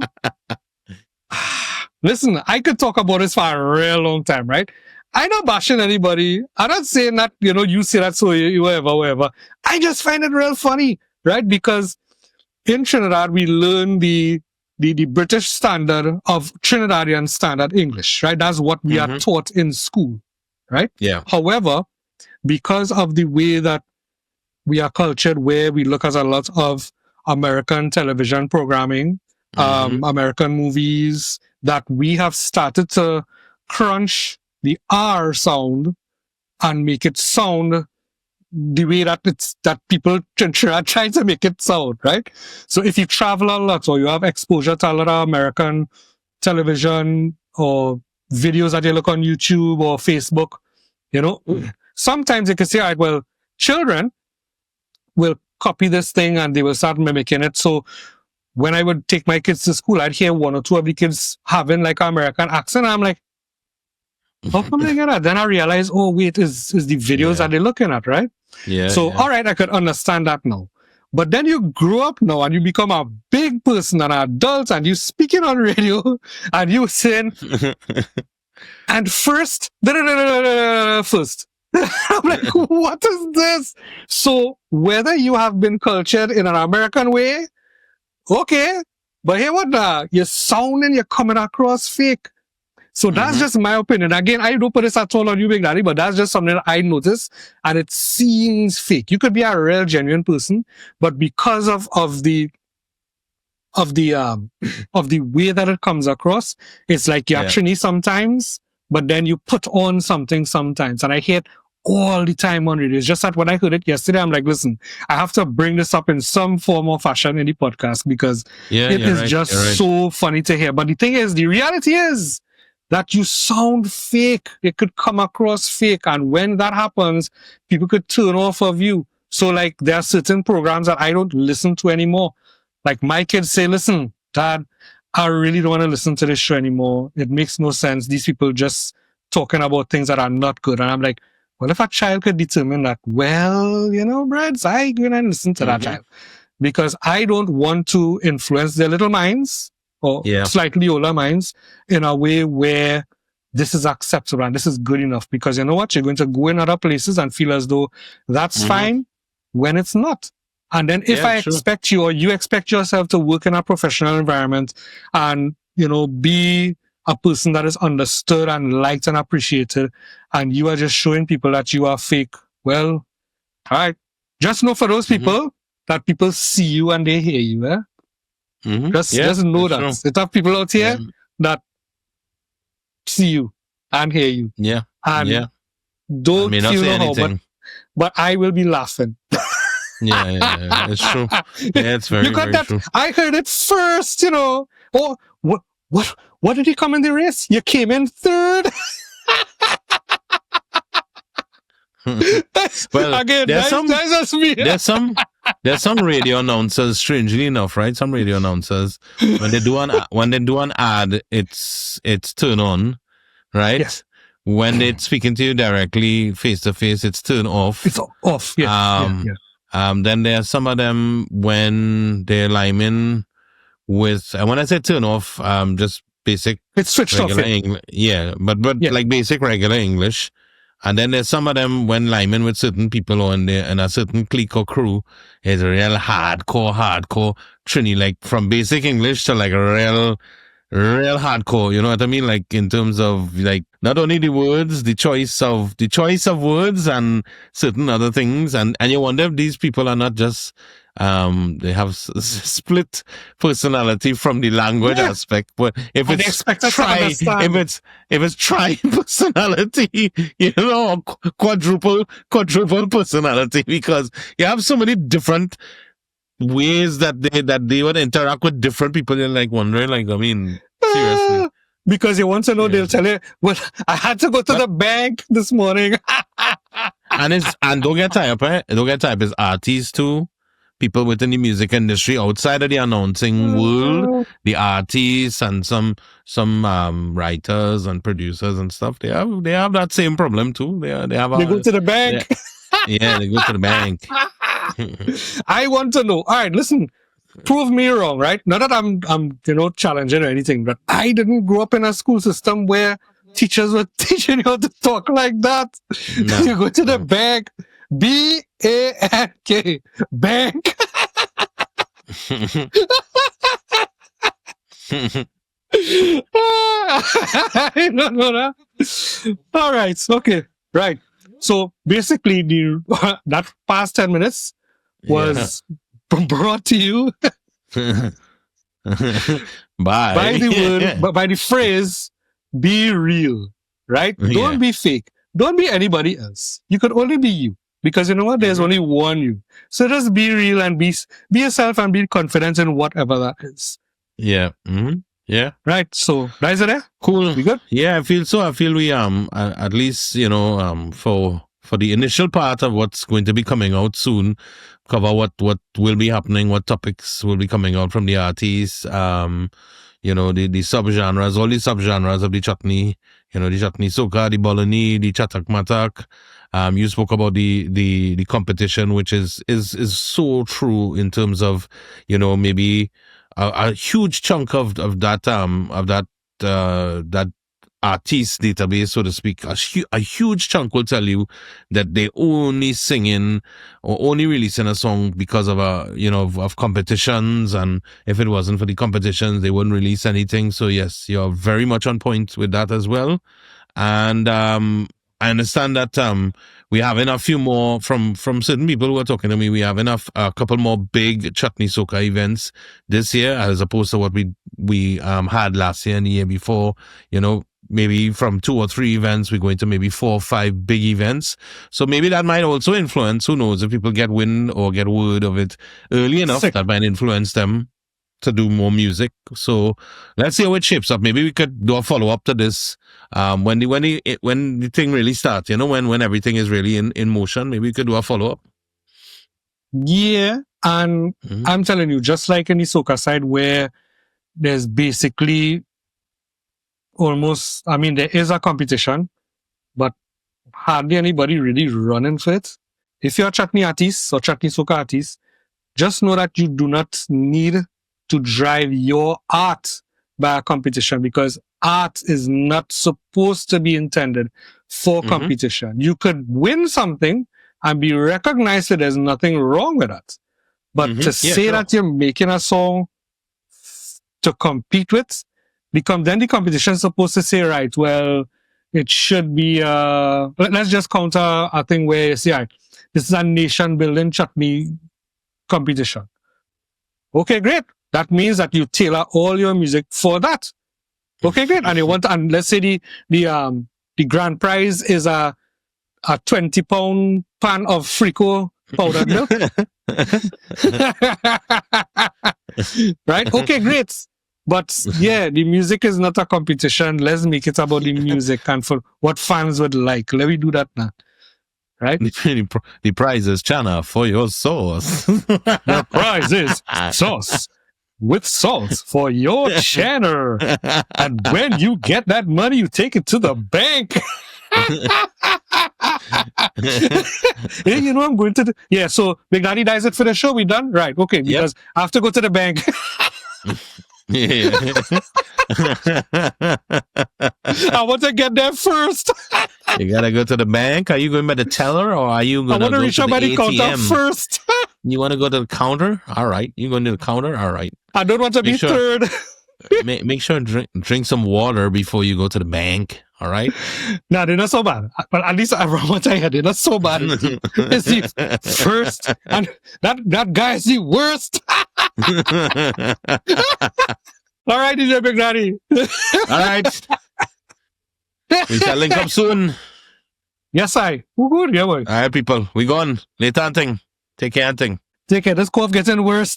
listen, I could talk about this for a real long time, right? I'm not bashing anybody. I'm not saying that, you say that so whatever. I just find it real funny, right? Because in Trinidad, we learn the British standard of Trinidadian standard English, right? That's what we are taught in school, right? Yeah. However, because of the way that we are cultured, where we look at a lot of American television programming, American movies, that we have started to crunch the R sound and make it sound the way that people are trying to make it sound, right? So if you travel a lot or you have exposure to a lot of American television or videos that you look on YouTube or Facebook, sometimes you can say, all right, well, children will copy this thing and they will start mimicking it. So when I would take my kids to school, I'd hear one or two of the kids having like an American accent. And I'm like, how come they get that? Then I realized, oh, wait, is the videos that they're looking at, right? Yeah. So, all right, I could understand that now. But then you grow up now and you become a big person, an adult, and you speaking on radio and you saying, and first, first. I'm like, what is this? So whether you have been cultured in an American way, okay, but here what you're sounding, you're coming across fake. So that's just my opinion. Again, I don't put this at all on you, Big Daddy, but that's just something that I noticed, and it seems fake. You could be a real, genuine person, but because of the way that it comes across, it's like you're Trini sometimes, but then you put on something sometimes. And I hear it all the time on radio. It's just that when I heard it yesterday, I'm like, listen, I have to bring this up in some form or fashion in the podcast because it is just so funny to hear. But the thing is, the reality is that you sound fake. It could come across fake. And when that happens, people could turn off of you. So like there are certain programs that I don't listen to anymore. Like my kids say, listen, Dad, I really don't want to listen to this show anymore. It makes no sense. These people just talking about things that are not good. And I'm like, well, if a child could determine that, well, Brads, I'm going to listen to that child. Because I don't want to influence their little minds or slightly older minds in a way where this is acceptable and this is good enough. Because you know what? You're going to go in other places and feel as though that's fine when it's not. And then if I expect you or you expect yourself to work in a professional environment and, be a person that is understood and liked and appreciated, and you are just showing people that you are fake, well, all right. Just know for those people that people see you and they hear you, eh? Just know that. True. There are people out here that see you and hear you. Yeah. And don't feel no how, but I will be laughing. Yeah, it's true. Yeah, it's very, very true. I heard it first, Oh, what did you come in the race? You came in third. Well, again, that's just me. There's some There's some radio announcers, strangely enough, right? Some radio announcers, when they do an ad, it's turn on, right? Yes. When they're speaking to you directly, face to face, it's turn off. It's off. Yeah. Then there are some of them when they're liming with, and when I say turn off, just basic It's switched off. regular English. Yeah, but Yeah. like basic regular English. And then there's some of them when liming with certain people or in a certain clique or crew is real hardcore Trini, like from basic English to like real hardcore. You know what I mean? Like in terms of like not only the words, the choice of words and certain other things. And you wonder if these people are not just they have split personality from the language aspect, but if it's trying personality, you know, quadruple personality, because you have so many different ways that they would interact with different people. You're like wondering, like, I mean, seriously. Because you want to know, they'll tell you, well, I had to go to the bank this morning. and don't get tired, right? Don't get tired. It's artists too. People within the music industry outside of the announcing world, the artists and some writers and producers and stuff, they have that same problem too. They go to the bank. They go to the bank. I want to know. All right, listen, prove me wrong, right? Not that I'm challenging or anything, but I didn't grow up in a school system where teachers were teaching you how to talk like that. No, you go to the bank. BANK, bank. I don't know that. All right, okay, right. So basically, that past 10 minutes was brought to you by the word, by the phrase, "Be real." Right? Don't be fake. Don't be anybody else. You could only be you. Because you know what? There's only one you. So just be real and be yourself and be confident in whatever that is. Yeah. Mm-hmm. Yeah. Right. So, guys are there? Cool. We good? Yeah, I feel so. I feel we at least, you know, for the initial part of what's going to be coming out soon, cover what will be happening, what topics will be coming out from the artists, you know, the subgenres, all the subgenres of the chutney, you know, the chutney soca, the bolani, the chatak matak. You spoke about the competition, which is so true in terms of, you know, maybe a huge chunk of that artist database, so to speak. A huge chunk will tell you that they only singing or only releasing a song because of of competitions, and if it wasn't for the competitions, they wouldn't release anything. So yes, you're very much on point with that as well. And I understand that we have a few more from certain people who are talking to me. We have a couple more big chutney soca events this year as opposed to what we had last year and the year before. You know, maybe from 2 or 3 events, we're going to maybe 4 or 5 big events. So maybe that might also influence. Who knows, if people get wind or get word of it early enough, that might influence them to do more music. So let's see how it shapes up. Maybe we could do a follow up to this when the thing really starts. You know, when everything is really in motion. Maybe we could do a follow up. Yeah, and I'm telling you, just like in the soca side, where there's basically almost, I mean, there is a competition, but hardly anybody really running for it. If you're a chutney artist or chutney soca artist, just know that you do not need to drive your art by a competition, because art is not supposed to be intended for competition. You could win something and be recognized that there's nothing wrong with that. But to say that you're making a song to compete with, then the competition is supposed to say, right, well, it should be, let's just counter a thing where you say, right, this is a nation building chutney competition. Okay, great. That means that you tailor all your music for that. Okay, great. And let's say the grand prize is a 20-pound pan of Frico powdered milk. Right? Okay, great. But yeah, the music is not a competition. Let's make it about the music and for what fans would like. Let me do that now. right? The prize is Chana for your sauce. The prize is sauce with salt for your channer. And when you get that money, you take it to the bank. Hey, you know, I'm going to so Big Daddy dies it for the show. We done? Right. Okay. Because I have to go to the bank. I want to get there first. You gotta go to the bank. Are you going by the teller or are you going to go to the reach out by the counter first. You want to go to the counter? All right. You going to the counter? All right. I don't want to be third. make sure drink some water before you go to the bank. All right. Nah, they're not so bad. But at least around what I had, they're not so bad. It's the first, and that guy is the worst. All right, DJ Big Daddy. All right. We shall link up soon. Yes, I. Good, yeah, boy. All right, people. We gone. Later, thing. Take care, thing. Take care. This cough getting worse.